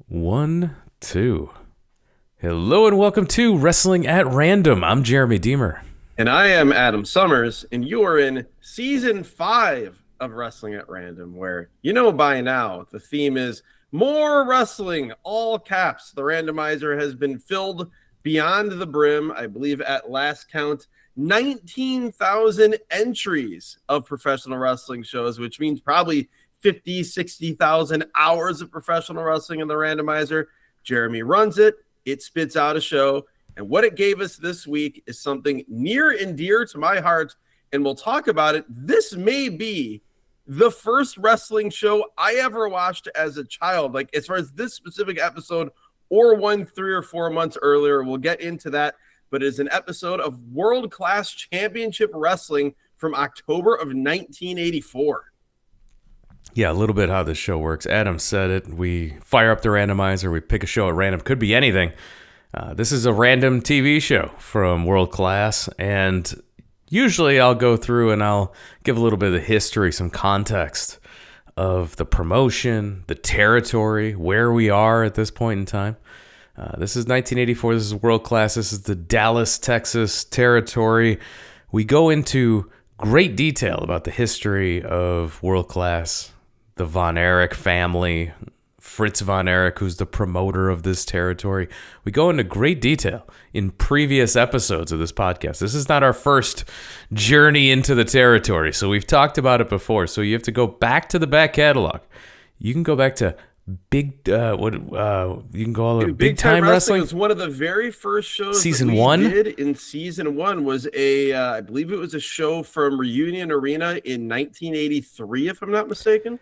1, 2. Hello and welcome to Wrestling at Random. I'm Jeremy Deemer. And I am Adam Summers, and you are in Season 5 of Wrestling at Random, where you know by now the theme is more wrestling, all caps. The randomizer has been filled beyond the brim. I believe at last count, 19,000 entries of professional wrestling shows, which means probably 50, 60,000 hours of professional wrestling in the randomizer. Jeremy runs it. It spits out a show. And what it gave us this week is something near and dear to my heart, and we'll talk about it. This may be the first wrestling show I ever watched as a child. Like, as far as this specific episode or one 3 or 4 months earlier, we'll get into that. But it is an episode of World Class Championship Wrestling from October of 1984. Yeah, a little bit how this show works. Adam said it. We fire up the randomizer. We pick a show at random. Could be anything. This is a random TV show from World Class, and usually I'll go through and I'll give a little bit of the history, some context of the promotion, the territory, where we are at this point in time. This is 1984. This is World Class. This is the Dallas, Texas territory. We go into great detail about the history of World Class, the Von Erich family, Fritz Von Erich, who's the promoter of this territory. We go into great detail in previous episodes of this podcast. This is not our first journey into the territory, so we've talked about it before. So you have to go back to the back catalog. You can go back to Big Time Wrestling. Was one of the very first shows season that we 1 did in season 1 was I believe it was a show from Reunion Arena in 1983, if I'm not mistaken.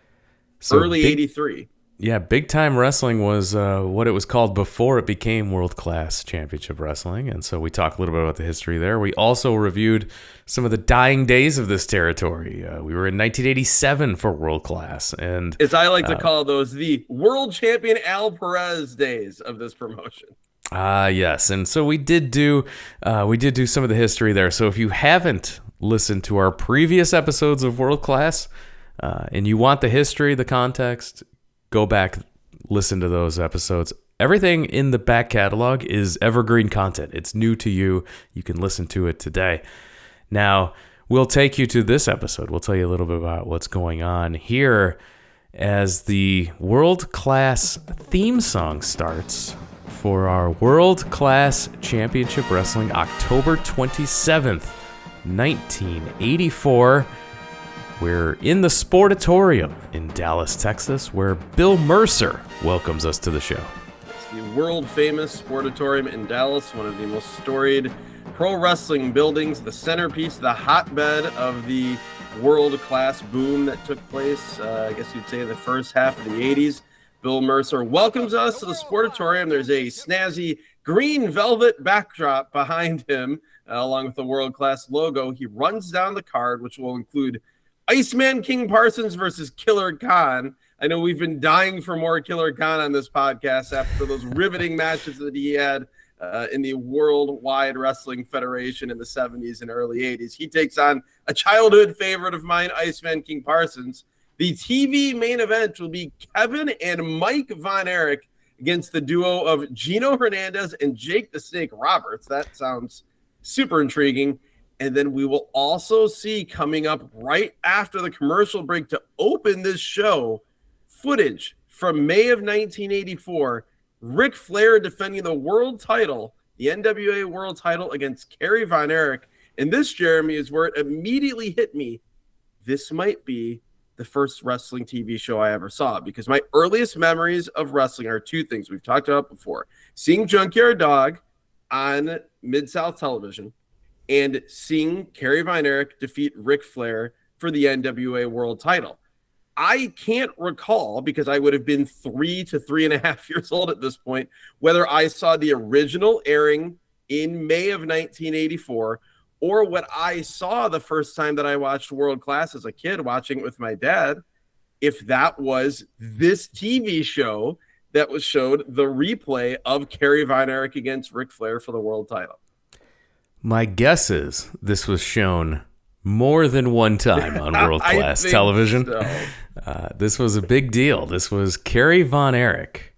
So early 83. Yeah, Big Time Wrestling was what it was called before it became World Class Championship Wrestling. And so we talked a little bit about the history there. We also reviewed some of the dying days of this territory. We were in 1987 for World Class. And as I like to call those, the world champion Al Perez days of this promotion. Yes. And so we did do some of the history there. So if you haven't listened to our previous episodes of World Class, and you want the history, the context, go back, listen to those episodes. Everything in the back catalog is evergreen content. It's new to you. You can listen to it today. Now, we'll take you to this episode. We'll tell you a little bit about what's going on here as the World Class theme song starts for our World Class Championship Wrestling, October 27th, 1984. We're in the Sportatorium in Dallas, Texas, where Bill Mercer welcomes us to the show. It's the world-famous Sportatorium in Dallas, one of the most storied pro wrestling buildings, the centerpiece, the hotbed of the world-class boom that took place, I guess you'd say, in the first half of the 80s. Bill Mercer welcomes us to the Sportatorium. There's a snazzy green velvet backdrop behind him, along with the world-class logo. He runs down the card, which will include Iceman King Parsons versus Killer Khan. I know we've been dying for more Killer Khan on this podcast after those riveting matches that he had in the Worldwide Wrestling Federation in the 70s and early 80s. He takes on a childhood favorite of mine, Iceman King Parsons. The TV main event will be Kevin and Mike Von Erich against the duo of Geno Hernandez and Jake the Snake Roberts. That sounds super intriguing. And then we will also see coming up right after the commercial break to open this show, footage from May of 1984, Ric Flair defending the world title, the NWA world title against Kerry Von Erich. And this, Jeremy, is where it immediately hit me. This might be the first wrestling TV show I ever saw, because my earliest memories of wrestling are two things we've talked about before: seeing Junkyard Dog on Mid-South Television, and seeing Kerry Von Erich defeat Ric Flair for the NWA World title. I can't recall, because I would have been 3 to 3.5 years old at this point, whether I saw the original airing in May of 1984 or what I saw the first time that I watched World Class as a kid, watching it with my dad, if that was this TV show that was showed the replay of Kerry Von Erich against Ric Flair for the world title. My guess is this was shown more than one time on World Class Television. So. This was a big deal. This was Kerry Von Erich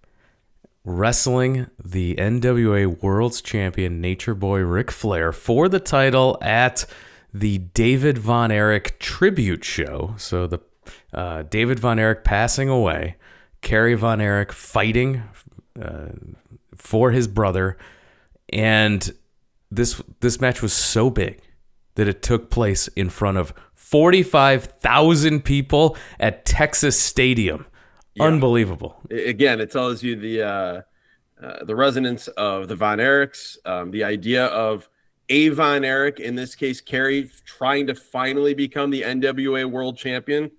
wrestling the NWA World's Champion Nature Boy Ric Flair for the title at the David Von Erich tribute show. So the David Von Erich passing away, Kerry Von Erich fighting for his brother, and this match was so big that it took place in front of 45,000 people at Texas Stadium. Yeah. Unbelievable. Again, it tells you the resonance of the Von Erichs, the idea of a Von Erich, in this case, Kerry, trying to finally become the NWA World Champion,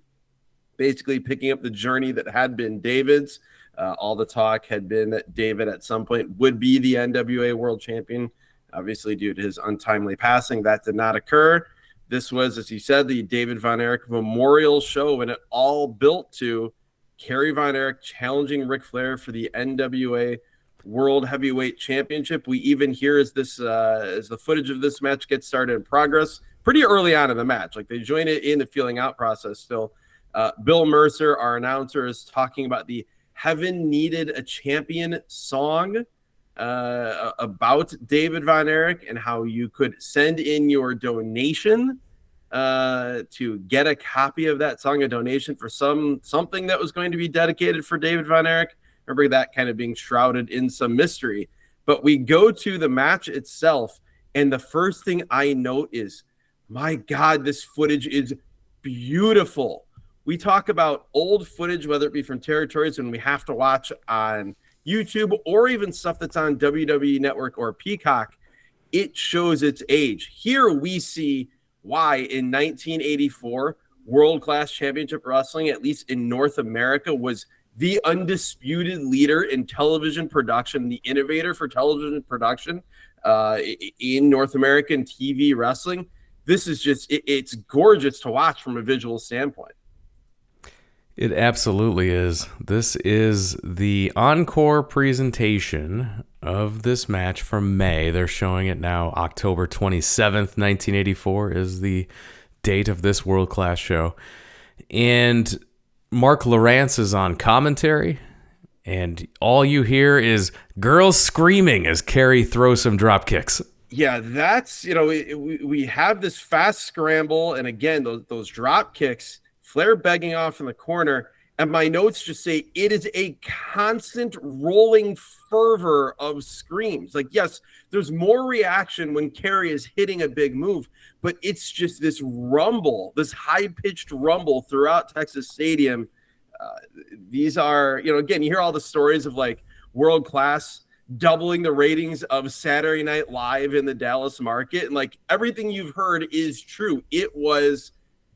basically picking up the journey that had been David's. All the talk had been that David at some point would be the NWA World Champion. Obviously, due to his untimely passing, that did not occur. This was, as you said, the David Von Erich Memorial Show, and it all built to Kerry Von Erich challenging Ric Flair for the NWA World Heavyweight Championship. We even hear as the footage of this match gets started in progress, pretty early on in the match. Like, they join it in the feeling out process still. Bill Mercer, our announcer, is talking about the Heaven Needed a Champion song about David Von Erich and how you could send in your donation to get a copy of that song, a donation for something that was going to be dedicated for David Von Erich. Remember that kind of being shrouded in some mystery. But we go to the match itself, and the first thing I note is, my God, this footage is beautiful. We talk about old footage, whether it be from territories when we have to watch on YouTube or even stuff that's on WWE Network or Peacock. It shows its age. Here we see why in 1984, World Class Championship Wrestling, at least in North America, was the undisputed leader in television production, the innovator for television production in North American TV wrestling. This is just, it's gorgeous to watch from a visual standpoint. It absolutely is. This is the encore presentation of this match from May. They're showing it now. October 27th, 1984 is the date of this world-class show. And Mark Lawrence is on commentary, and all you hear is girls screaming as Kerry throws some drop kicks. Yeah, that's, we have this fast scramble, and again, those drop kicks, Flair begging off in the corner, and my notes just say it is a constant rolling fervor of screams. Like, yes, there's more reaction when Kerry is hitting a big move, but it's just this rumble, this high-pitched rumble throughout Texas Stadium. These are, again, you hear all the stories of like World Class doubling the ratings of Saturday Night Live in the Dallas market, and like everything you've heard is true. It was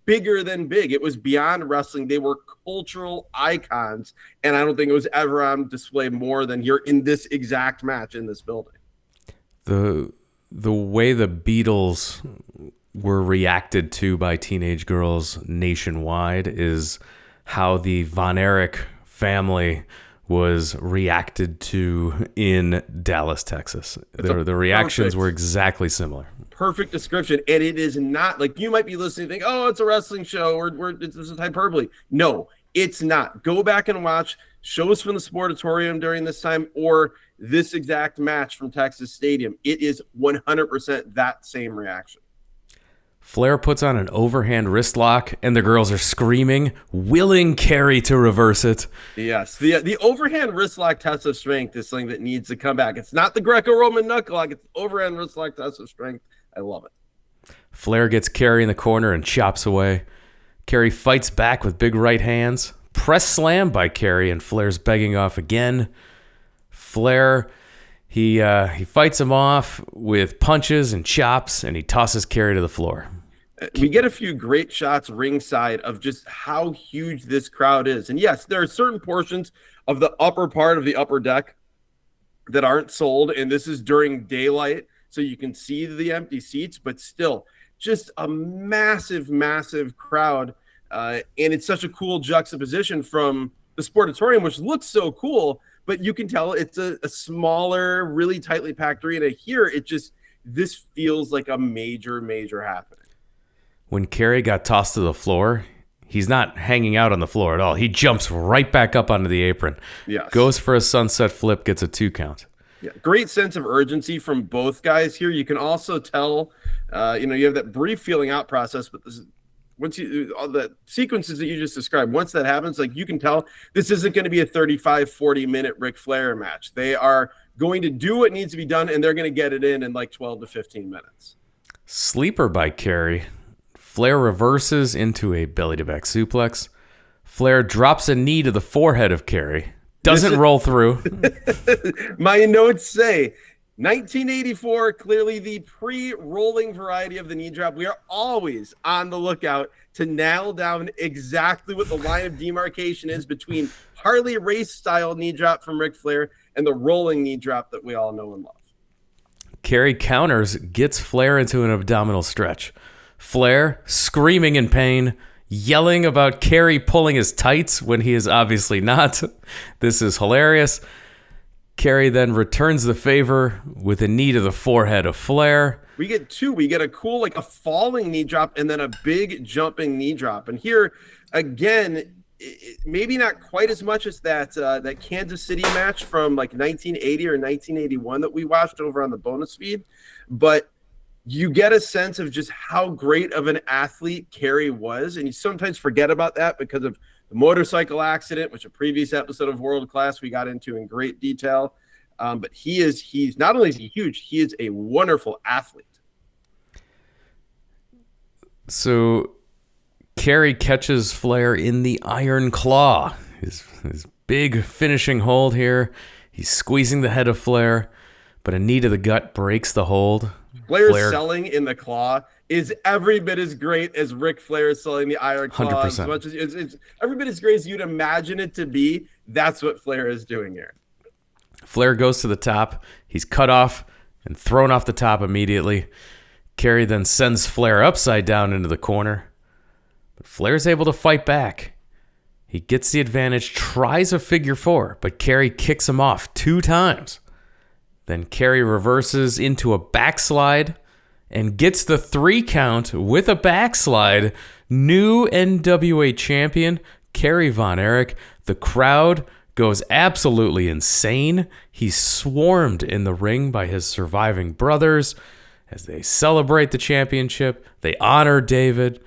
bigger than big. It was beyond wrestling. They were cultural icons, and I don't think it was ever on display more than here in this exact match in this building. The way the Beatles were reacted to by teenage girls nationwide is how the Von Erich family was reacted to in Dallas, Texas. The reactions were exactly similar. Perfect description. And it is not like you might be listening and think, oh, it's a wrestling show or this is hyperbole. No, it's not. Go back and watch shows from the Sportatorium during this time or this exact match from Texas Stadium. It is 100% that same reaction. Flair puts on an overhand wrist lock, and the girls are screaming, willing Kerry to reverse it. Yes, the overhand wrist lock test of strength is something that needs to come back. It's not the Greco-Roman knuckle lock, it's overhand wrist lock test of strength. I love it. Flair gets Kerry in the corner and chops away. Kerry fights back with big right hands. Press slam by Kerry, and Flair's begging off again. Flair, he fights him off with punches and chops, and he tosses Kerry to the floor. We get a few great shots ringside of just how huge this crowd is. And yes, there are certain portions of the upper part of the upper deck that aren't sold, and this is during daylight, so you can see the empty seats, but still just a massive, massive crowd. And it's such a cool juxtaposition from the Sportatorium, which looks so cool, but you can tell it's a smaller, really tightly packed arena. Here, this feels like a major, major happening. When Kerry got tossed to the floor, he's not hanging out on the floor at all. He jumps right back up onto the apron. Yes. Goes for a sunset flip, gets a 2 count. Yeah, great sense of urgency from both guys here. You can also tell, you have that brief feeling out process, but once all the sequences that you just described, once that happens, like you can tell this isn't going to be a 35, 40-minute Ric Flair match. They are going to do what needs to be done, and they're going to get it in like 12 to 15 minutes. Sleeper by Kerry. Flair reverses into a belly-to-back suplex. Flair drops a knee to the forehead of Kerry. Doesn't roll through. My notes say 1984, clearly the pre-rolling variety of the knee drop. We are always on the lookout to nail down exactly what the line of demarcation is between Harley Race style knee drop from Ric Flair and the rolling knee drop that we all know and love. Kerry counters, gets Flair into an abdominal stretch. Flair, screaming in pain, yelling about Kerry pulling his tights when he is obviously not. This is hilarious. Kerry then returns the favor with a knee to the forehead of Flair. We get 2. We get a cool, like a falling knee drop and then a big jumping knee drop. And here, again, maybe not quite as much as that Kansas City match from like 1980 or 1981 that we watched over on the bonus feed, but you get a sense of just how great of an athlete Kerry was, and you sometimes forget about that because of the motorcycle accident, which a previous episode of World Class we got into in great detail. But he's not only is he huge, he is a wonderful athlete. So Kerry catches Flair in the Iron Claw. His big finishing hold here. He's squeezing the head of Flair, but a knee to the gut breaks the hold. Flair selling in the claw is every bit as great as Ric Flair selling the Iron Claw. 100%. As much as it's every bit as great as you'd imagine it to be. That's what Flair is doing here. Flair goes to the top. He's cut off and thrown off the top immediately. Kerry then sends Flair upside down into the corner. But Flair's able to fight back. He gets the advantage, tries a figure 4, but Kerry kicks him off 2 times. Then Kerry reverses into a backslide and gets the 3 count with a backslide. New NWA champion, Kerry Von Erich. The crowd goes absolutely insane. He's swarmed in the ring by his surviving brothers as they celebrate the championship. They honor David.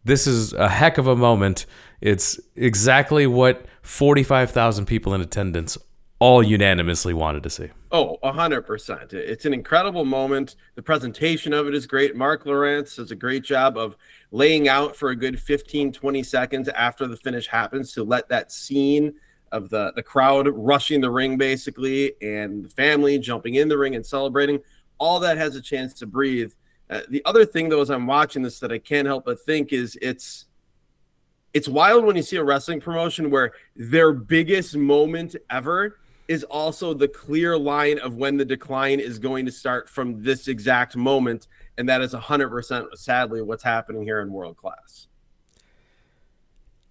This is a heck of a moment. It's exactly what 45,000 people in attendance all unanimously wanted to see. Oh, 100%. It's an incredible moment. The presentation of it is great. Mark Lawrence does a great job of laying out for a good 15, 20 seconds after the finish happens to let that scene of the crowd rushing the ring, basically, and the family jumping in the ring and celebrating. All that has a chance to breathe. The other thing, though, as I'm watching this that I can't help but think is it's wild when you see a wrestling promotion where their biggest moment ever is also the clear line of when the decline is going to start from this exact moment. And that is 100%, sadly, what's happening here in World Class.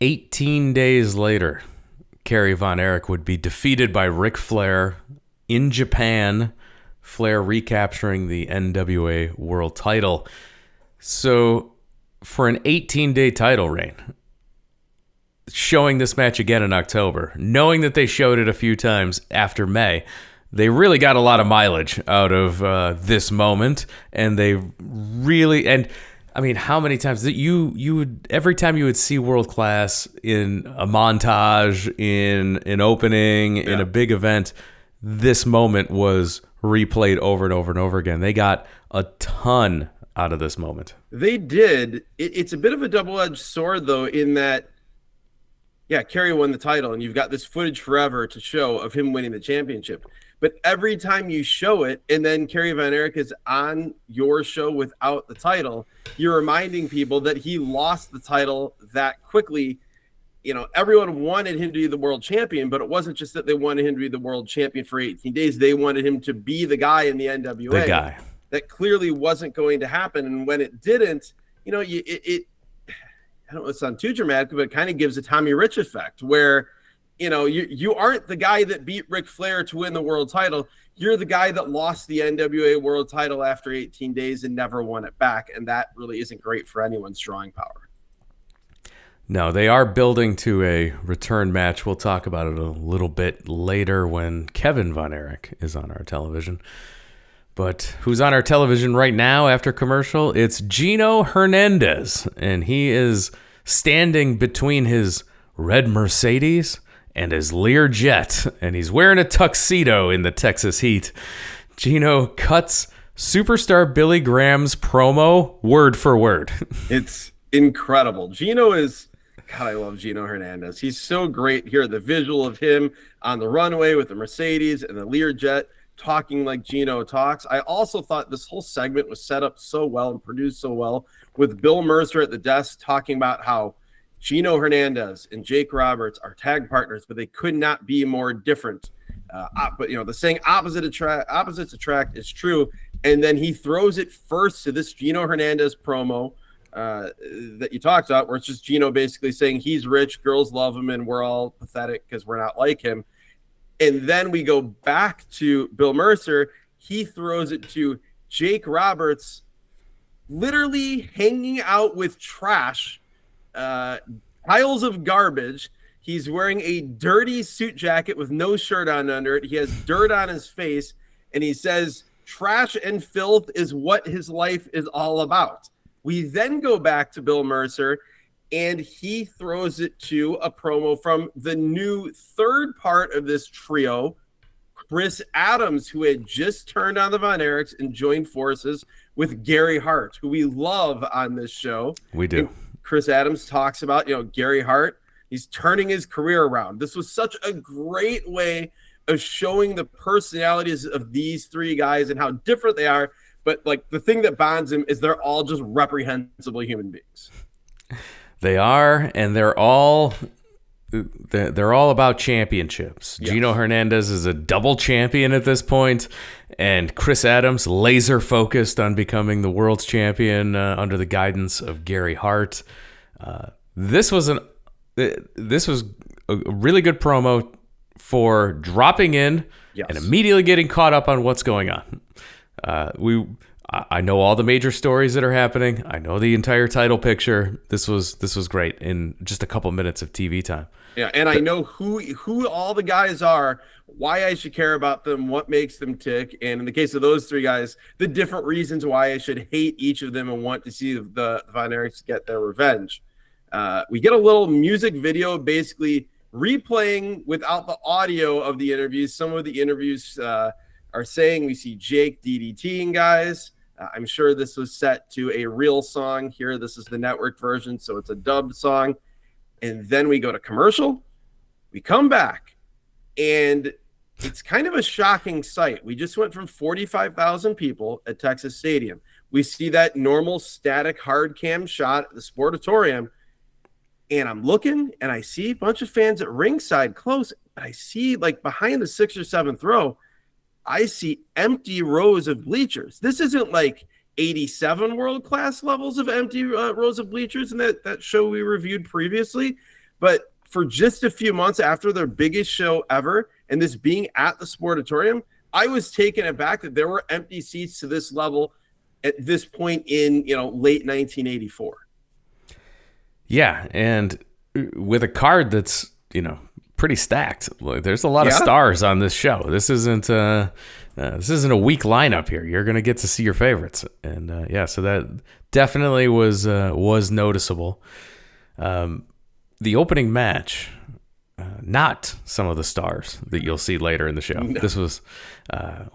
18 days later, Kerry Von Erich would be defeated by Ric Flair in Japan. Flair recapturing the NWA World title. So for an 18-day title reign, showing this match again in October, knowing that they showed it a few times after May, they really got a lot of mileage out of this moment, and they really, and I mean, how many times that you would, every time you would see World Class in a montage, in an opening, in a big event, this moment was replayed over and over and over again. They got a ton out of this moment. They did. It's a bit of a double-edged sword, though, in that, yeah, Kerry won the title, and you've got this footage forever to show of him winning the championship. But every time you show it, and then Kerry Von Erich is on your show without the title, you're reminding people that he lost the title that quickly. You know, everyone wanted him to be the world champion, but it wasn't just that they wanted him to be the world champion for 18 days. They wanted him to be the guy in the NWA. The guy. That clearly wasn't going to happen. And when it didn't, you know, I don't want to sound too dramatic, but it kind of gives a Tommy Rich effect where, you know, you aren't the guy that beat Ric Flair to win the world title. You're the guy that lost the NWA world title after 18 days and never won it back. And that really isn't great for anyone's drawing power. No, they are building to a return match. We'll talk about it a little bit later when Kevin Von Erich is on our television. But who's on our television right now after commercial? It's Geno Hernandez, and he is standing between his red Mercedes and his Lear jet, and he's wearing a tuxedo in the Texas heat. Geno cuts superstar Billy Graham's promo word for word. It's incredible. Geno is, God, I love Geno Hernandez. He's so great here. The visual of him on the runway with the Mercedes and the Lear jet talking like Geno talks. I also thought this whole segment was set up so well and produced so well with Bill Mercer at the desk talking about how Geno Hernandez and Jake Roberts are tag partners, but they could not be more different. But the saying opposites attract is true. And then he throws it first to this Geno Hernandez promo that you talked about, where it's just Geno basically saying he's rich, girls love him, and we're all pathetic because we're not like him. And then we go back to Bill Mercer. He throws it to Jake Roberts, literally hanging out with trash. Piles of garbage. He's wearing a dirty suit jacket with no shirt on under it. He has dirt on his face, and he says trash and filth is what his life is all about. We then go back to Bill Mercer, and he throws it to a promo from the new third part of this trio, Chris Adams, who had just turned on the Von Erichs and joined forces with Gary Hart, who we love on this show. We do. And Chris Adams talks about, Gary Hart. He's turning his career around. This was such a great way of showing the personalities of these three guys and how different they are. But like the thing that bonds them is they're all just reprehensible human beings. They are, and they're all about championships. Yes. Geno Hernandez is a double champion at this point, and Chris Adams laser focused on becoming the world's champion under the guidance of Gary Hart. This was a really good promo for dropping in and immediately getting caught up on what's going on. I know all the major stories that are happening. I know the entire title picture. This was great in just a couple minutes of TV time. Yeah, and I know who all the guys are, why I should care about them, what makes them tick, and in the case of those three guys, the different reasons why I should hate each of them and want to see the Von Erichs get their revenge. We get a little music video basically replaying without the audio of the interviews. Some of the interviews are saying we see Jake DDTing guys. I'm sure this was set to a real song here. This is the network version, so it's a dubbed song. And then we go to commercial. We come back, and it's kind of a shocking sight. We just went from 45,000 people at Texas Stadium. We see that normal static hard cam shot at the Sportatorium, and I'm looking, and I see a bunch of fans at ringside close. I see, like, behind the 6th or 7th row, I see empty rows of bleachers. This isn't like 87 world-class levels of empty rows of bleachers in that show we reviewed previously. But for just a few months after their biggest show ever, and this being at the Sportatorium, I was taken aback that there were empty seats to this level at this point in, late 1984. Yeah, and with a card that's, pretty stacked. There's a lot of stars on this show. This isn't a weak lineup here. You're going to get to see your favorites, and so that definitely was noticeable. The opening match, not some of the stars that you'll see later in the show. No. This was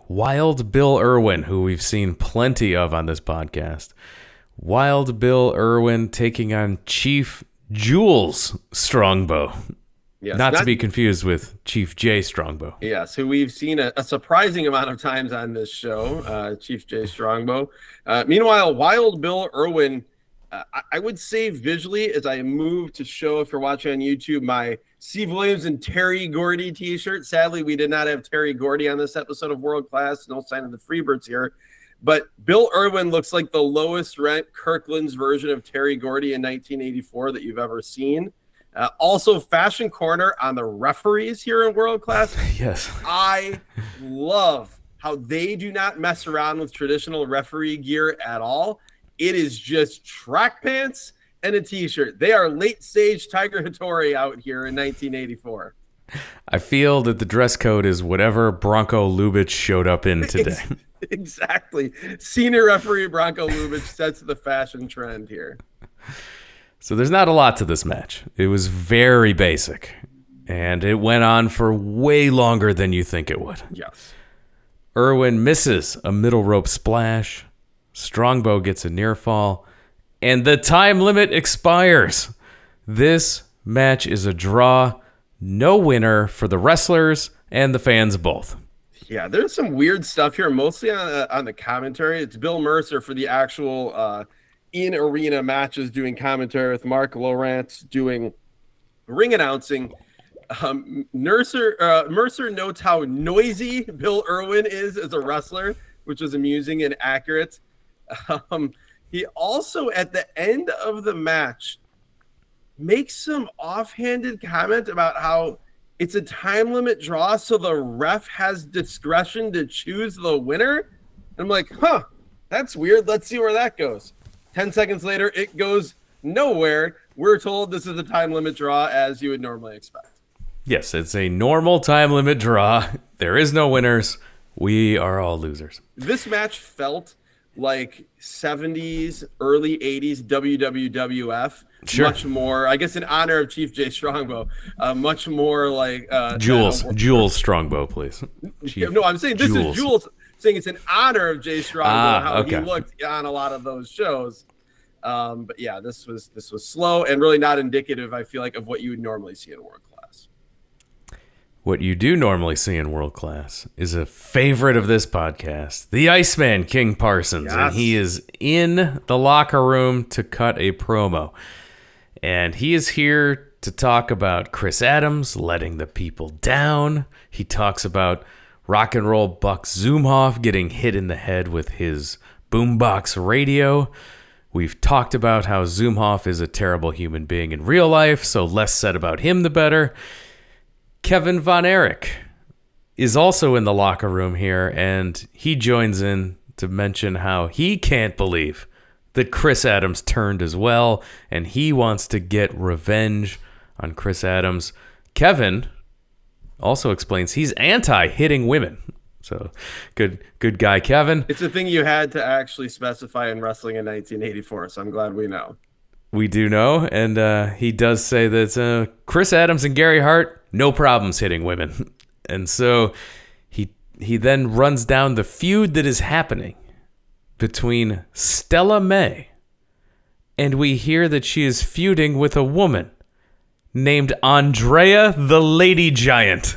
Wild Bill Irwin, who we've seen plenty of on this podcast. Wild Bill Irwin taking on Chief Jules Strongbow. Yes, not to be confused with Chief J Strongbow. Yes, who we've seen a surprising amount of times on this show, Chief J Strongbow. Meanwhile, Wild Bill Irwin, I would say visually, as I move to show, if you're watching on YouTube, my Steve Williams and Terry Gordy t-shirt. Sadly, we did not have Terry Gordy on this episode of World Class. No sign of the Freebirds here. But Bill Irwin looks like the lowest rent Kirkland's version of Terry Gordy in 1984 that you've ever seen. Also, Fashion Corner on the referees here in World Class. Yes. I love how they do not mess around with traditional referee gear at all. It is just track pants and a t-shirt. They are late stage Tiger Hattori out here in 1984. I feel that the dress code is whatever Bronco Lubitsch showed up in today. Exactly. Senior referee Bronco Lubitsch sets the fashion trend here. So there's not a lot to this match. It was very basic, and it went on for way longer than you think it would. Yes. Irwin misses a middle rope splash. Strongbow gets a near fall, and the time limit expires. This match is a draw. No winner for the wrestlers and the fans both. Yeah, there's some weird stuff here, mostly on the commentary. It's Bill Mercer for the actual in-arena matches doing commentary, with Mark Lawrence doing ring announcing. Mercer notes how noisy Bill Irwin is as a wrestler, which was amusing and accurate. He also, at the end of the match, makes some offhanded comment about how it's a time limit draw, so the ref has discretion to choose the winner. And I'm like, that's weird. Let's see where that goes. 10 seconds later, it goes nowhere. We're told this is a time limit draw, as you would normally expect. Yes, it's a normal time limit draw. There is no winners. We are all losers. This match felt like 70s, early 80s WWF. Sure. Much more, I guess, in honor of Chief Jay Strongbow, much more like Jules Strongbow, please. No, I'm saying this is Jules saying it's in honor of Jay Strongbow, how okay. he looked on a lot of those shows. But yeah, this was slow and really not indicative, I feel like, of what you would normally see in World Class. What you do normally see in World Class is a favorite of this podcast, the Iceman, King Parsons. Yes. And he is in the locker room to cut a promo. And he is here to talk about Chris Adams letting the people down. He talks about Rock and Roll Buck Zumhoff getting hit in the head with his boombox radio. We've talked about how Zumhoff is a terrible human being in real life, so less said about him the better. Kevin Von Erich is also in the locker room here, and he joins in to mention how he can't believe that Chris Adams turned as well, and he wants to get revenge on Chris Adams. Kevin also explains he's anti-hitting women. So good guy, Kevin. It's a thing you had to actually specify in wrestling in 1984, so I'm glad we know. We do know, and he does say that Chris Adams and Gary Hart, no problems hitting women. And so he then runs down the feud that is happening between Stella May, and we hear that she is feuding with a woman named Adrea the Lady Giant.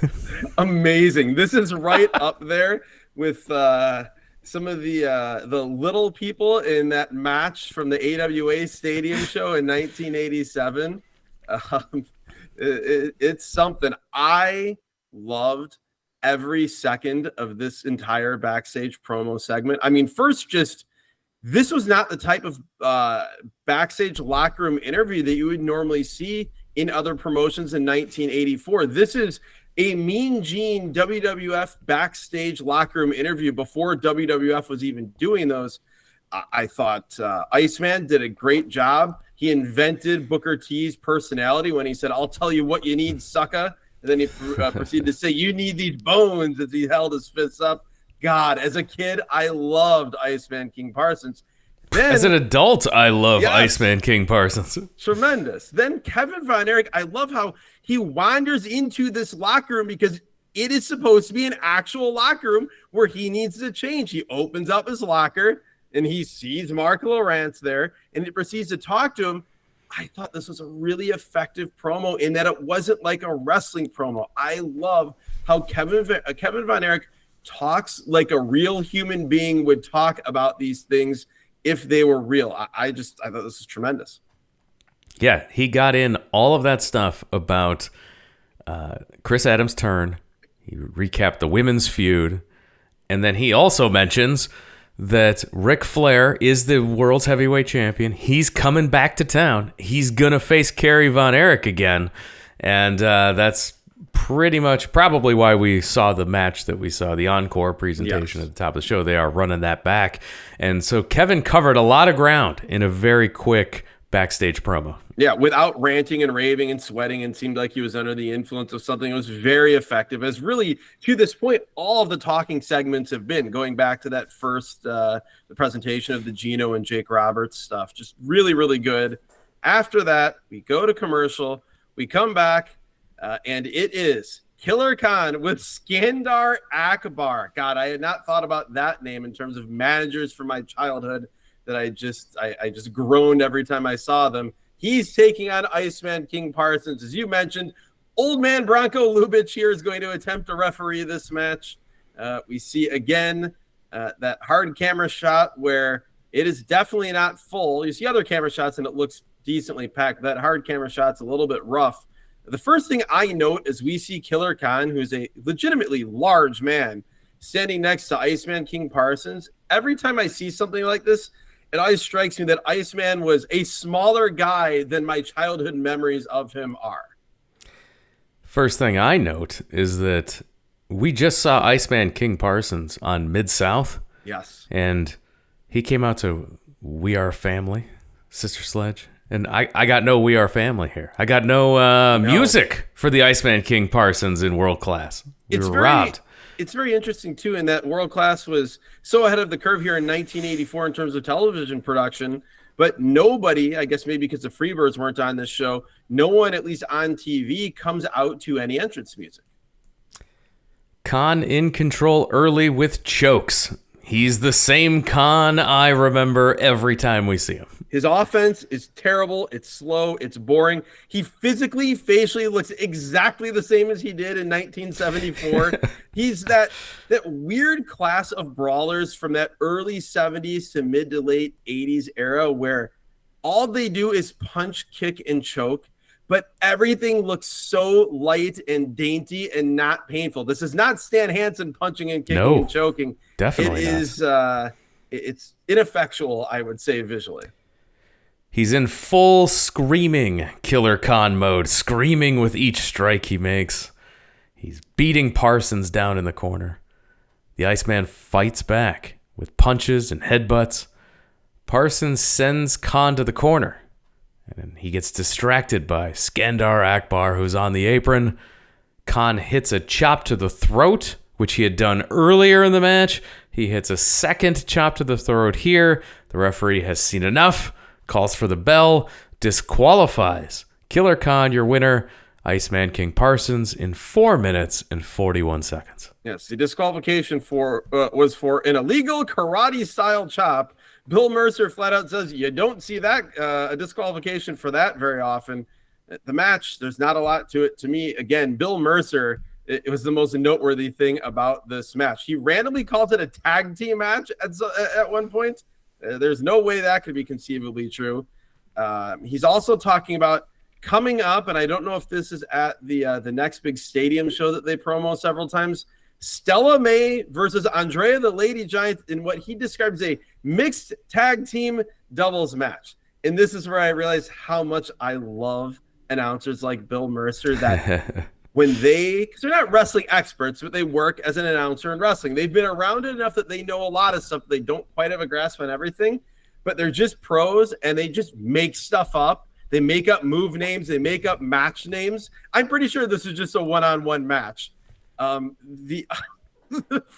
Amazing. This is right up there with some of the little people in that match from the AWA Stadium show in 1987. It's something. I loved every second of this entire backstage promo segment. I mean, first, this was not the type of backstage locker room interview that you would normally see in other promotions in 1984. This is a Mean Gene WWF backstage locker room interview before WWF was even doing those. I thought Iceman did a great job. He invented Booker T's personality when he said, "I'll tell you what you need, sucker." And then he proceeded to say, "You need these bones," as he held his fists up. God, as a kid, I loved Iceman King Parsons. Then, as an adult, I love Iceman King Parsons. Tremendous. Then Kevin Von Erich, I love how he wanders into this locker room because it is supposed to be an actual locker room where he needs to change. He opens up his locker and he sees Mark Lawrence there and he proceeds to talk to him. I thought this was a really effective promo in that it wasn't like a wrestling promo. I love how Kevin Von Erich talks like a real human being would talk about these things if they were real. I thought this was tremendous. Yeah, he got in all of that stuff about Chris Adams' turn. He recapped the women's feud. And then he also mentions that Ric Flair is the world's heavyweight champion. He's coming back to town. He's going to face Kerry Von Erich again. And that's pretty much probably why we saw the match that we saw, the encore presentation at the top of the show. They are running that back. And so Kevin covered a lot of ground in a very quick backstage promo. Yeah, without ranting and raving and sweating and seemed like he was under the influence of something. It was very effective. As really, to this point, all of the talking segments have been going back to that first the presentation of the Geno and Jake Roberts stuff. Just really, really good. After that, we go to commercial. We come back, and it is Killer Khan with Skandar Akbar. God, I had not thought about that name in terms of managers from my childhood that I just groaned every time I saw them. He's taking on Iceman King Parsons. As you mentioned, old man Bronco Lubitsch here is going to attempt to referee this match. We see again that hard camera shot where it is definitely not full. You see other camera shots and it looks decently packed. That hard camera shot's a little bit rough. The first thing I note is we see Killer Khan, who's a legitimately large man, standing next to Iceman King Parsons. Every time I see something like this, it always strikes me that Iceman was a smaller guy than my childhood memories of him are. First thing I note is that we just saw Iceman King Parsons on Mid-South. Yes. And he came out to We Are Family, Sister Sledge. And I got no We Are Family here. I got no music for the Iceman King Parsons in World Class. We were robbed. It's very interesting, too, in that World Class was so ahead of the curve here in 1984 in terms of television production. But nobody, I guess maybe because the Freebirds weren't on this show, no one, at least on TV, comes out to any entrance music. Khan in control early with chokes. He's the same Khan I remember every time we see him. His offense is terrible. It's slow. It's boring. He physically, facially looks exactly the same as he did in 1974. He's that weird class of brawlers from that early 70s to mid to late 80s era where all they do is punch, kick, and choke, but everything looks so light and dainty and not painful. This is not Stan Hansen punching and kicking and choking. Definitely it is. It's ineffectual, I would say, visually. He's in full screaming Killer Khan mode, screaming with each strike he makes. He's beating Parsons down in the corner. The Iceman fights back with punches and headbutts. Parsons sends Khan to the corner, and then he gets distracted by Skandar Akbar, who's on the apron. Khan hits a chop to the throat, which he had done earlier in the match. He hits a second chop to the throat here. The referee has seen enough. Calls for the bell, disqualifies Killer Khan, your winner, Iceman King Parsons, in 4 minutes and 41 seconds. Yes, the disqualification was for an illegal karate-style chop. Bill Mercer flat out says you don't see that a disqualification for that very often. The match, there's not a lot to it. To me, again, Bill Mercer, it was the most noteworthy thing about this match. He randomly called it a tag team match at one point. There's no way that could be conceivably true. He's also talking about coming up, and I don't know if this is at the next big stadium show that they promo several times, Stella May versus Adrea the Lady Giant in what he describes as a mixed tag team doubles match. And this is where I realize how much I love announcers like Bill Mercer, that when because they're not wrestling experts, but they work as an announcer in wrestling. They've been around it enough that they know a lot of stuff. They don't quite have a grasp on everything, but they're just pros and they just make stuff up. They make up move names. They make up match names. I'm pretty sure this is just a one-on-one match. The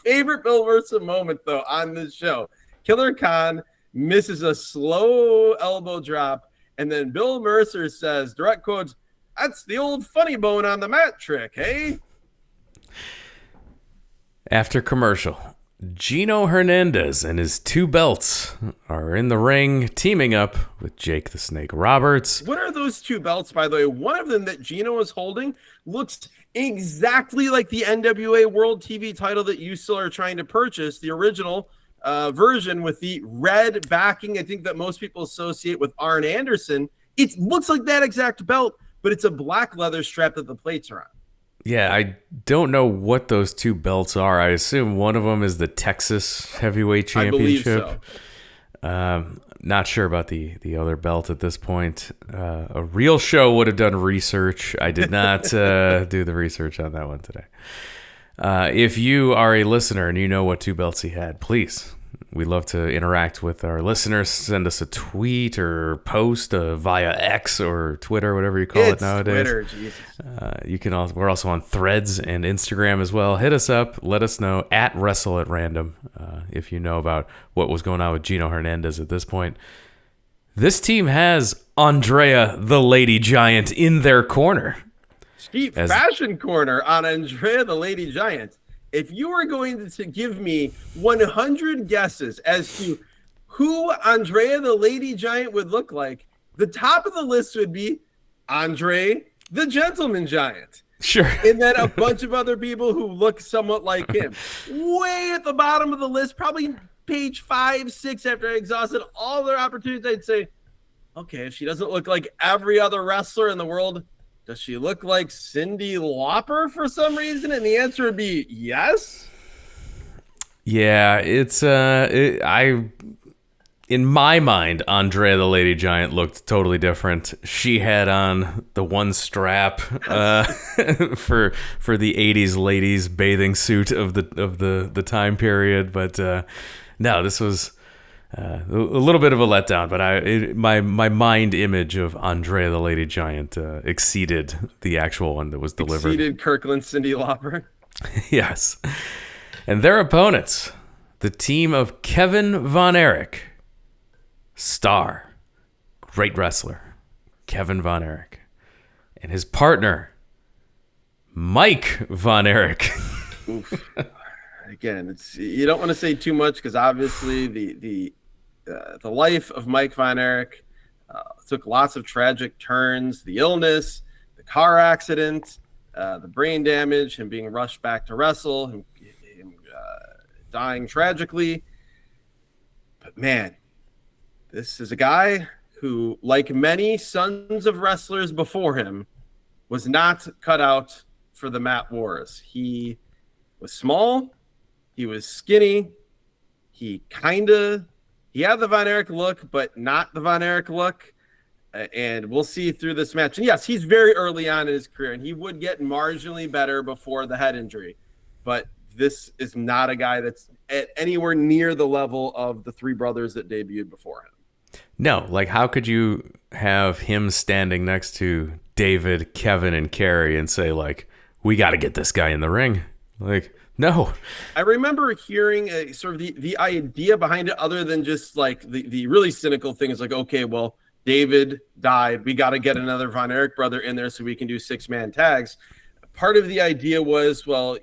favorite Bill Mercer moment, though, on this show, Killer Khan misses a slow elbow drop, and then Bill Mercer says, direct quote, "That's the old funny bone on the mat trick, hey?" After commercial, Geno Hernandez and his 2 belts are in the ring, teaming up with Jake the Snake Roberts. What are those 2 belts, by the way? One of them that Geno is holding looks exactly like the NWA World TV title that you still are trying to purchase, the original version with the red backing, I think that most people associate with Arn Anderson. It looks like that exact belt, but it's a black leather strap that the plates are on. Yeah, I don't know what those 2 belts are. I assume one of them is the Texas Heavyweight Championship. I believe so. Not sure about the other belt at this point. A real show would have done research. I did not do the research on that one today. If you are a listener and you know what 2 belts he had, please We love to interact with our listeners. Send us a tweet or post via X or Twitter, whatever you call it nowadays. Twitter, Jesus. You can also, we're also on Threads and Instagram as well. Hit us up. Let us know at Wrestle at Random if you know about what was going on with Geno Hernandez at this point. This team has Adrea, the Lady Giant, in their corner. Cheap fashion corner on Adrea, the Lady Giant. If you were going to give me 100 guesses as to who Adrea, the Lady Giant, would look like, the top of the list would be Andre, the Gentleman Giant. Sure. And then a bunch of other people who look somewhat like him. Way at the bottom of the list, probably page 5, 6, after I exhausted all their opportunities, I'd say, okay, if she doesn't look like every other wrestler in the world, does she look like Cyndi Lauper for some reason? And the answer would be yes. Yeah, it's in my mind, Adrea the Lady Giant looked totally different. She had on the one strap for the 80s ladies bathing suit of the time period, but no, this was a little bit of a letdown, but my mind image of Adrea the Lady Giant exceeded the actual one that was delivered. Exceeded Kirkland, Cyndi Lauper. Yes. And their opponents, the team of Kevin Von Erich, star, great wrestler, Kevin Von Erich, and his partner, Mike Von Erich. Oof. Again, you don't want to say too much because obviously the life of Mike Von Erich took lots of tragic turns. The illness, the car accident, the brain damage, him being rushed back to wrestle, him dying tragically. But man, this is a guy who, like many sons of wrestlers before him, was not cut out for the mat wars. He was small. He was skinny. He had the Von Erich look, but not the Von Erich look. And we'll see through this match. And yes, he's very early on in his career, and he would get marginally better before the head injury. But this is not a guy that's at anywhere near the level of the three brothers that debuted before him. No, like how could you have him standing next to David, Kevin, and Kerry and say, like, we got to get this guy in the ring? Like, no. I remember hearing sort of the idea behind it, other than just like the really cynical thing is like, okay, well, David died. We got to get another Von Erich brother in there so we can do 6-man tags. Part of the idea was, well,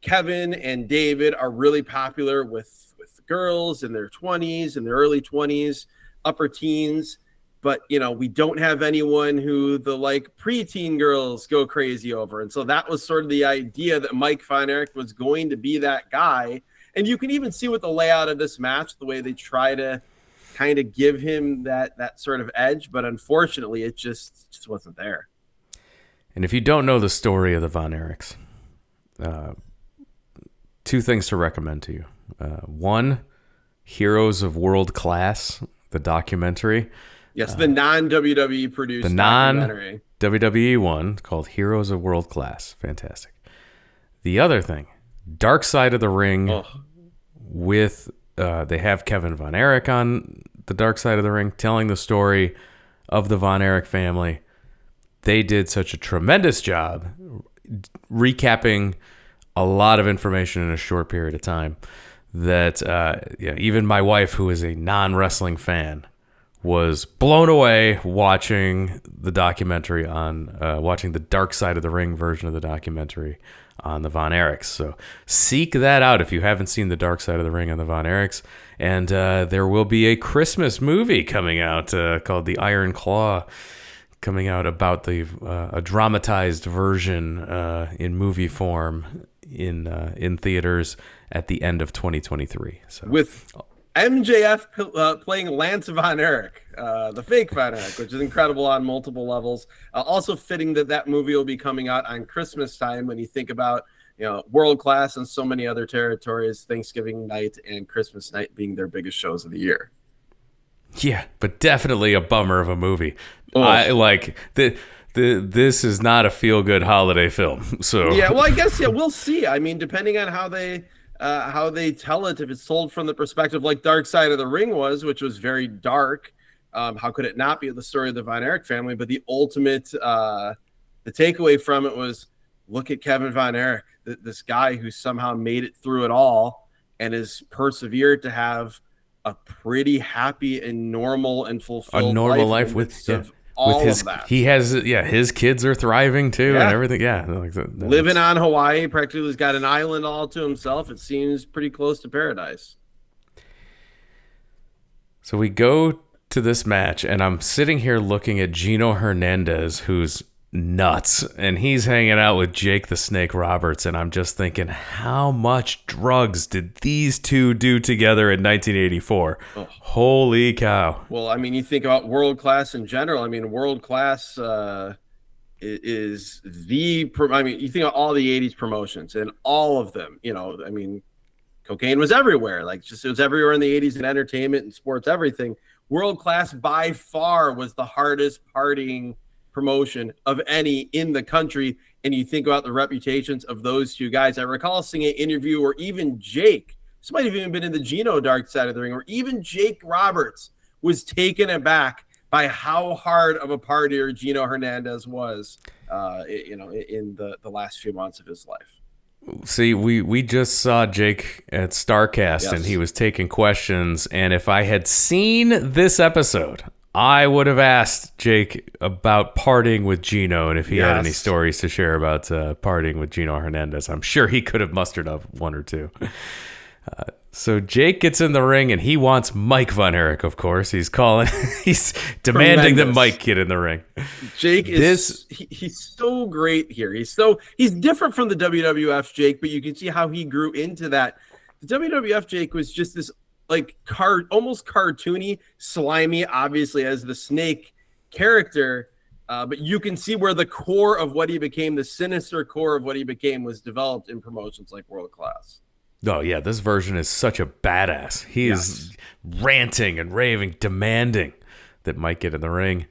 Kevin and David are really popular with girls in their 20s, in their early 20s, upper teens. But, we don't have anyone who the preteen girls go crazy over. And so that was sort of the idea that Mike Von Erich was going to be that guy. And you can even see with the layout of this match, the way they try to kind of give him that sort of edge. But unfortunately, it just wasn't there. And if you don't know the story of the Von Erichs, two things to recommend to you. One, Heroes of World Class, the documentary. Yes, the non-WWE produced documentary. WWE one called Heroes of World Class. Fantastic. The other thing, Dark Side of the Ring with, they have Kevin Von Erich on the Dark Side of the Ring telling the story of the Von Erich family. They did such a tremendous job recapping a lot of information in a short period of time that even my wife, who is a non-wrestling fan, was blown away watching the documentary watching the Dark Side of the Ring version of the documentary on the Von Erichs. So seek that out if you haven't seen the Dark Side of the Ring on the Von Erichs. And there will be a Christmas movie coming out called The Iron Claw, coming out about a dramatized version in movie form in theaters at the end of 2023. So with MJF playing Lance Von Erich, the fake Von Erich, which is incredible on multiple levels. Also fitting that movie will be coming out on Christmas time when you think about World Class and so many other territories, Thanksgiving night and Christmas night being their biggest shows of the year. Yeah, but definitely a bummer of a movie. This is not a feel-good holiday film. So yeah, well, I guess we'll see. I mean, depending on how they how they tell it if it's told from the perspective like Dark Side of the Ring was, which was very dark. How could it not be the story of the Von Erich family? But the ultimate, the takeaway from it was, look at Kevin Von Erich, this guy who somehow made it through it all and has persevered to have a pretty happy and normal and fulfilled life with all his, of that. He has, his kids are thriving too, and everything. Yeah, living on Hawaii, practically has got an island all to himself. It seems pretty close to paradise. So we go to this match, and I'm sitting here looking at Geno Hernandez, who's nuts, and he's hanging out with Jake the Snake Roberts, and I'm just thinking, how much drugs did these two do together in 1984? Holy cow. Well, I mean, you think about World Class in general. I mean, World Class is you think of all the 80s promotions, and all of them, I mean, cocaine was everywhere. It was everywhere in the 80s in entertainment and sports, everything. World Class by far was the hardest partying promotion of any in the country. And you think about the reputations of those two guys. I recall seeing an interview where even Jake, this might have even been in the Geno Dark Side of the Ring, where even Jake Roberts was taken aback by how hard of a partier Geno Hernandez was, in the last few months of his life. See, we just saw Jake at StarCast, and he was taking questions. And if I had seen this episode, I would have asked Jake about partying with Geno, and if he had any stories to share about partying with Geno Hernandez. I'm sure he could have mustered up one or two. So Jake gets in the ring, and he wants Mike Von Erich, of course. He's demanding that Mike get in the ring. Jake he's so great here. He's different from the WWF Jake, but you can see how he grew into that. The WWF Jake was just this almost cartoony, slimy, obviously as the Snake character, but you can see where the core of what he became, the sinister core of what he became, was developed in promotions like World Class. Oh yeah, this version is such a badass. He is ranting and raving, demanding that Mike get in the ring.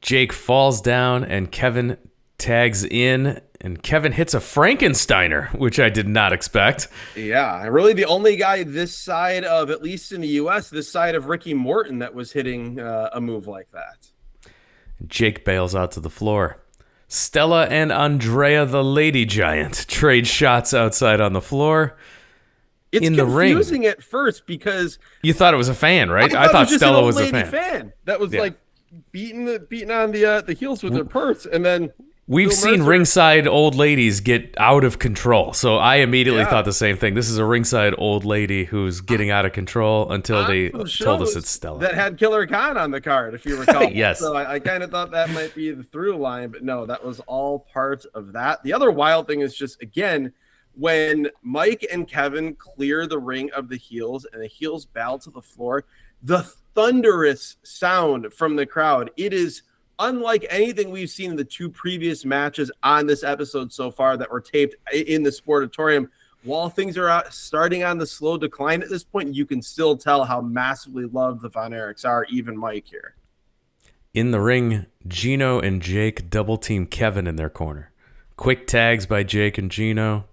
Jake falls down and Kevin tags in, and Kevin hits a Frankensteiner, which I did not expect. Yeah, really the only guy this side of, at least in the U.S., this side of Ricky Morton that was hitting a move like that. Jake bails out to the floor. Stella and Adrea, the lady giant, trade shots outside on the floor. It's in the ring. It's confusing at first because you thought it was a fan, right? I thought Stella was a fan. That was beating on the heels with her purse, and then we've seen ringside old ladies get out of control, so I immediately thought the same thing. This is a ringside old lady who's getting out of control until they told us it's Stella. That had Killer Khan on the card, if you recall. Yes. So I kind of thought that might be the through line, but no, that was all part of that. The other wild thing is just, again, when Mike and Kevin clear the ring of the heels and the heels bow to the floor, the thunderous sound from the crowd, it is unlike anything we've seen in the two previous matches on this episode so far that were taped in the Sportatorium. While things are starting on the slow decline at this point, you can still tell how massively loved the Von Erichs are, even Mike here. In the ring, Geno and Jake double team Kevin in their corner. Quick tags by Jake and Geno.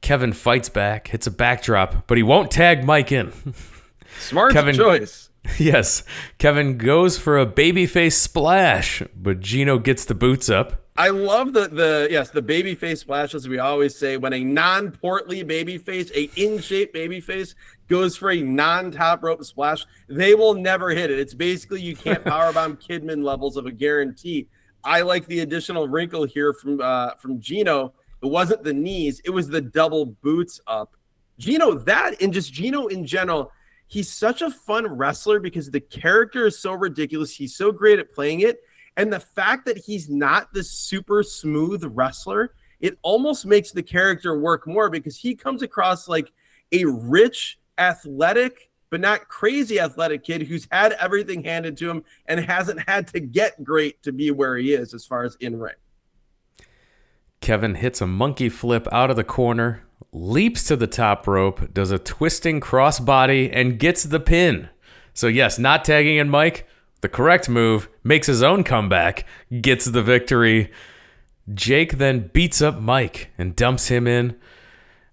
Kevin fights back, hits a backdrop, but he won't tag Mike in. Smart choice. Yes, Kevin goes for a babyface splash, but Geno gets the boots up. I love the babyface splash, as we always say. When a non-portly babyface, a in-shape babyface, goes for a non-top rope splash, they will never hit it. It's basically you can't powerbomb Kidman levels of a guarantee. I like the additional wrinkle here from Geno. It wasn't the knees; it was the double boots up. Geno, that and just Geno in general. He's such a fun wrestler because the character is so ridiculous. He's so great at playing it. And the fact that he's not this super smooth wrestler, it almost makes the character work more because he comes across like a rich, athletic, but not crazy athletic kid who's had everything handed to him and hasn't had to get great to be where he is as far as in ring. Kevin hits a monkey flip out of the corner, leaps to the top rope, does a twisting crossbody, and gets the pin. So yes, not tagging in Mike, the correct move, makes his own comeback, gets the victory. Jake then beats up Mike and dumps him in.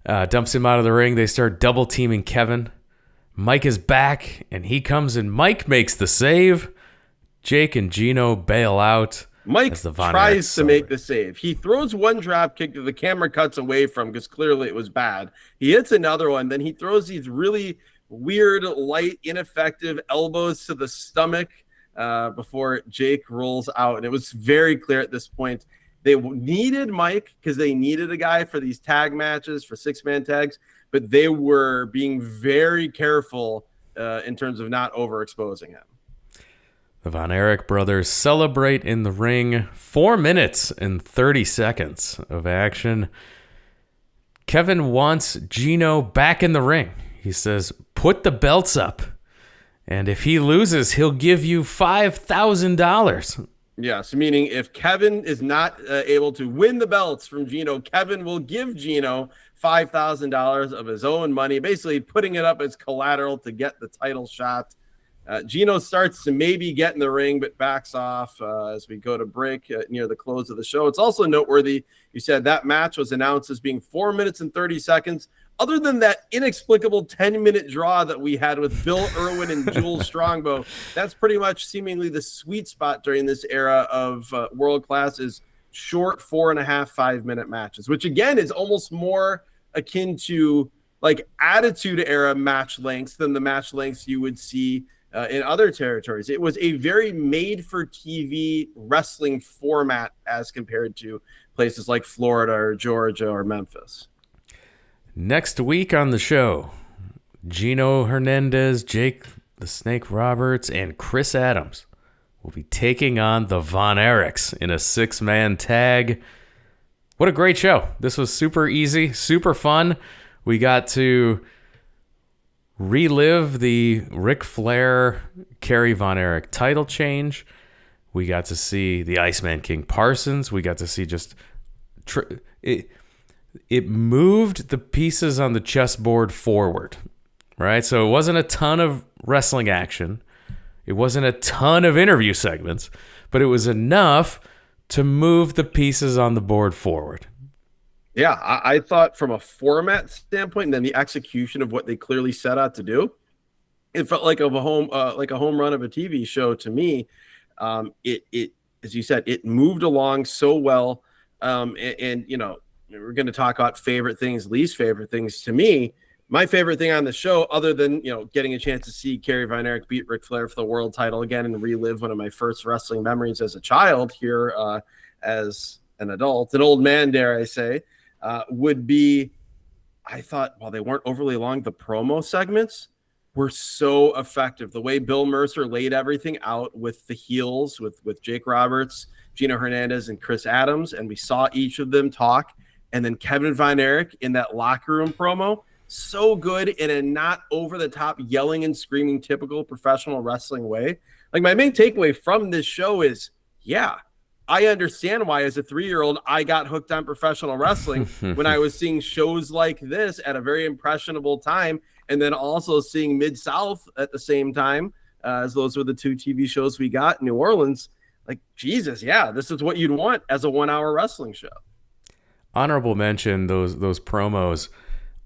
dumps him out of the ring. They start double teaming Kevin. Mike is back, and he comes and Mike makes the save. Jake and Geno bail out. Mike tries to make the save. He throws one drop kick that the camera cuts away from because clearly it was bad. He hits another one. Then he throws these really weird, light, ineffective elbows to the stomach before Jake rolls out. And it was very clear at this point they needed Mike because they needed a guy for these tag matches, for six-man tags, but they were being very careful in terms of not overexposing him. The Von Erich brothers celebrate in the ring. 4 minutes and 30 seconds of action. Kevin wants Geno back in the ring. He says, put the belts up. And if he loses, he'll give you $5,000. Yes, meaning if Kevin is not able to win the belts from Geno, Kevin will give Geno $5,000 of his own money, basically putting it up as collateral to get the title shot. Geno starts to maybe get in the ring, but backs off as we go to break near the close of the show. It's also noteworthy, you said that match was announced as being 4 minutes and 30 seconds. Other than that inexplicable 10-minute draw that we had with Bill Irwin and Jules Strongbow, that's pretty much seemingly the sweet spot during this era of World Class is short 4.5, 5-minute matches, which again is almost more akin to like Attitude Era match lengths than the match lengths you would see in other territories. It was a very made-for-TV wrestling format as compared to places like Florida or Georgia or Memphis. Next week on the show, Geno Hernandez, Jake the Snake Roberts, and Chris Adams will be taking on the Von Erichs in a 6-man tag. What a great show. This was super easy, super fun. We got to relive the Ric Flair, Kerry Von Erich title change. We got to see the Iceman King Parsons. We got to see just... It moved the pieces on the chessboard forward, right? So it wasn't a ton of wrestling action. It wasn't a ton of interview segments, but it was enough to move the pieces on the board forward. Yeah, I thought from a format standpoint and then the execution of what they clearly set out to do, it felt like a home run of a TV show to me. It as you said, it moved along so well, and you know, we're going to talk about favorite things, least favorite things. To me, my favorite thing on the show, other than, you know, getting a chance to see Kerry Von Erich beat Ric Flair for the world title again and relive one of my first wrestling memories as a child here as an adult, an old man, dare I say, would be, I thought, while they weren't overly long, the promo segments were so effective. The way Bill Mercer laid everything out with the heels, with Jake Roberts, Geno Hernandez, and Chris Adams, and we saw each of them talk. And then Kevin Von Erich in that locker room promo, so good in a not over-the-top yelling and screaming typical professional wrestling way. Like, my main takeaway from this show is, yeah, I understand why as a 3-year-old I got hooked on professional wrestling when I was seeing shows like this at a very impressionable time, and then also seeing Mid-South at the same time, as those were the 2 TV shows we got in New Orleans. Like, Jesus, yeah, this is what you'd want as a 1-hour wrestling show. Honorable mention, those promos.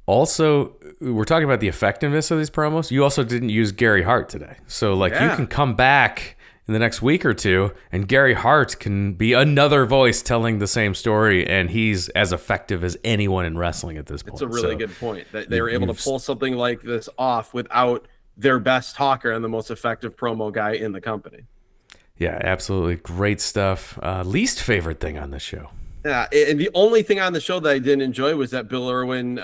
Also, we're talking about the effectiveness of these promos. You also didn't use Gary Hart today. So, like, you can come back in the next week or two, and Gary Hart can be another voice telling the same story, and he's as effective as anyone in wrestling at this point. It's a really good point. That they were able to pull something like this off without their best talker and the most effective promo guy in the company. Yeah, absolutely. Great stuff. Least favorite thing on this show? Yeah, and the only thing on the show that I didn't enjoy was that Bill Irwin,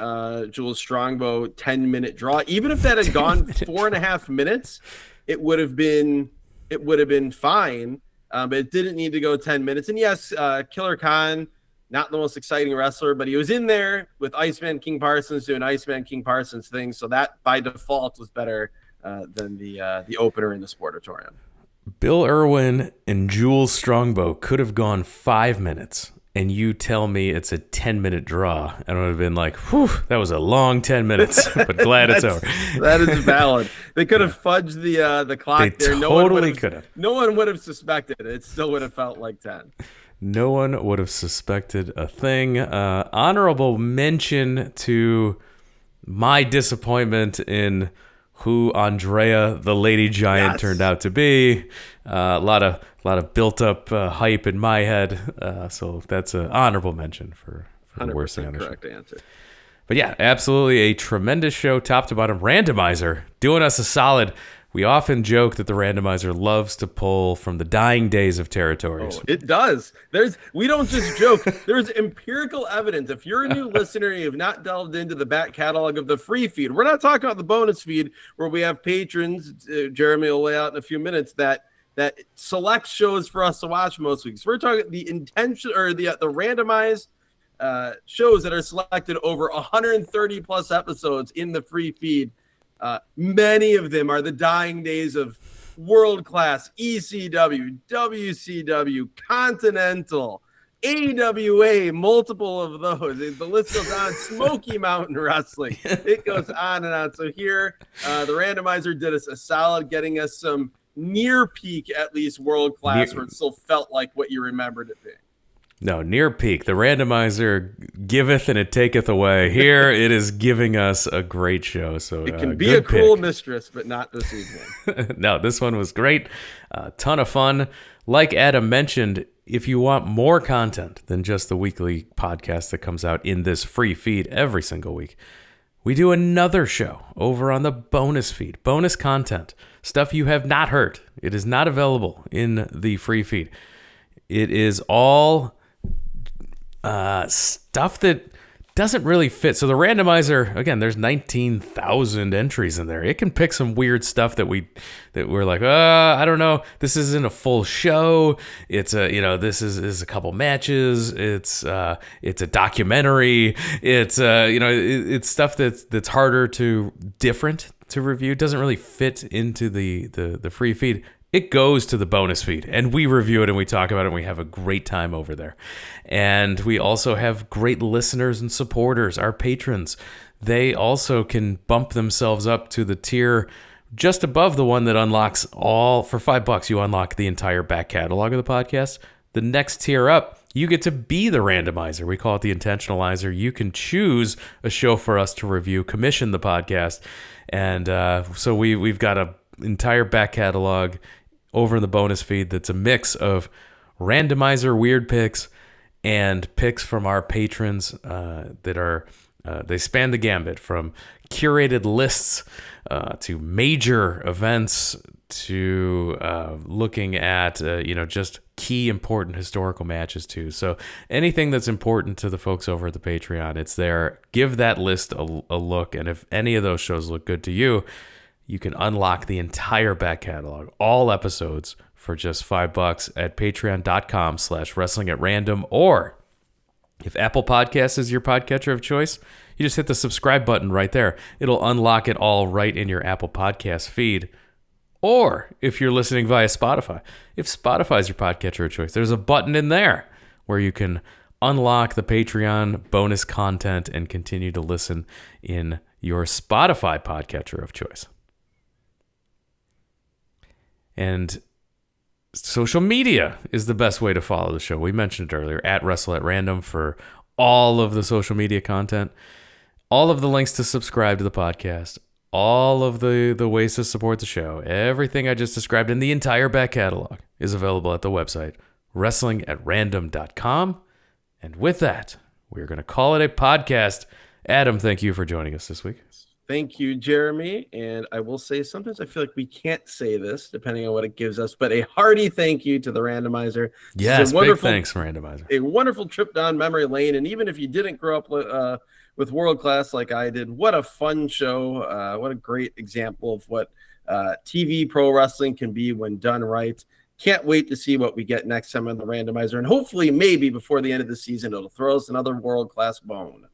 Jules Strongbow 10-minute draw. Even if that had gone 4.5 minutes, it would have been fine. But it didn't need to go 10 minutes. And yes, Killer Khan, not the most exciting wrestler, but he was in there with Iceman King Parsons doing Iceman King Parsons things. So that by default was better than the opener in the Sportatorium. Bill Irwin and Jules Strongbow could have gone 5 minutes. And you tell me it's a 10-minute draw, and I would have been like, whew, that was a long 10 minutes, but glad it's over. That is valid. They could have fudged the clock there. Totally could have. No one would have suspected it. It still would have felt like 10. No one would have suspected a thing. Honorable mention to my disappointment in who Adrea, the Lady Giant, turned out to be. A lot of built up hype in my head. So that's an honorable mention for the worst thing on the show. Correct answer. But yeah, absolutely a tremendous show, top to bottom. Randomizer doing us a solid. We often joke that the randomizer loves to pull from the dying days of territories. Oh, it does. We don't just joke. There's empirical evidence. If you're a new listener and you have not delved into the back catalog of the free feed, we're not talking about the bonus feed where we have patrons. Jeremy will lay out in a few minutes that select shows for us to watch most weeks. We're talking the intention or the randomized shows that are selected over 130 plus episodes in the free feed. Many of them are the dying days of world class ECW, WCW, Continental, AWA, multiple of those. The list goes on. Smoky Mountain Wrestling. It goes on and on. So here, the randomizer did us a solid, getting us some near peak, at least world class, where it still felt like what you remembered it being. No, near peak. The randomizer giveth and it taketh away. Here it is giving us a great show. So it can be a cruel mistress, but not this evening. No, this one was great. A ton of fun. Like Adam mentioned, if you want more content than just the weekly podcast that comes out in this free feed every single week, we do another show over on the bonus feed. Bonus content. Stuff you have not heard. It is not available in the free feed. It is all stuff that doesn't really fit. So the randomizer, again, there's 19,000 entries in there. It can pick some weird stuff that we're like, I don't know. This isn't a full show. It's this is a couple matches. It's a documentary. It's it's stuff that's harder different to review. It doesn't really fit into the free feed. It goes to the bonus feed, and we review it, and we talk about it, and we have a great time over there. And we also have great listeners and supporters, our patrons. They also can bump themselves up to the tier just above the one that unlocks all, for $5, you unlock the entire back catalog of the podcast. The next tier up, you get to be the randomizer. We call it the intentionalizer. You can choose a show for us to review, commission the podcast. And so we've got an entire back catalog over in the bonus feed that's a mix of randomizer weird picks and picks from our patrons that are they span the gambit from curated lists to major events to looking at just key important historical matches too. So anything that's important to the folks over at the Patreon, it's there. Give that list a look, and if any of those shows look good to you, you can unlock the entire back catalog, all episodes, for just $5 at patreon.com/wrestlingatrandom. Or if Apple Podcasts is your podcatcher of choice, you just hit the subscribe button right there. It'll unlock it all right in your Apple Podcast feed. Or if you're listening via Spotify, if Spotify's your podcatcher of choice, there's a button in there where you can unlock the Patreon bonus content and continue to listen in your Spotify podcatcher of choice. And social media is the best way to follow the show. We mentioned it earlier, at Wrestle at Random for all of the social media content, all of the links to subscribe to the podcast, all of the ways to support the show. Everything I just described in the entire back catalog is available at the website, wrestlingatrandom.com. And with that, we're going to call it a podcast. Adam, thank you for joining us this week. Thank you, Jeremy. And I will say, sometimes I feel like we can't say this, depending on what it gives us, but a hearty thank you to the randomizer. Yes, big thanks, randomizer. A wonderful trip down memory lane. And even if you didn't grow up with World Class like I did, what a fun show. What a great example of what TV pro wrestling can be when done right. Can't wait to see what we get next time on the randomizer. And hopefully, maybe before the end of the season, it'll throw us another World Class bone.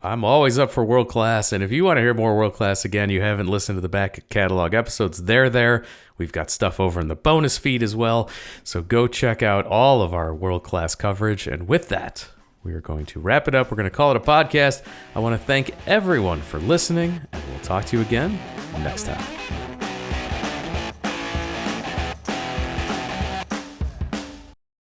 I'm always up for World Class, and if you want to hear more World Class, again, you haven't listened to the back catalog episodes, they're there. We've got stuff over in the bonus feed as well, so go check out all of our World Class coverage. And with that, we are going to wrap it up. We're going to call it a podcast. I want to thank everyone for listening, and we'll talk to you again next time.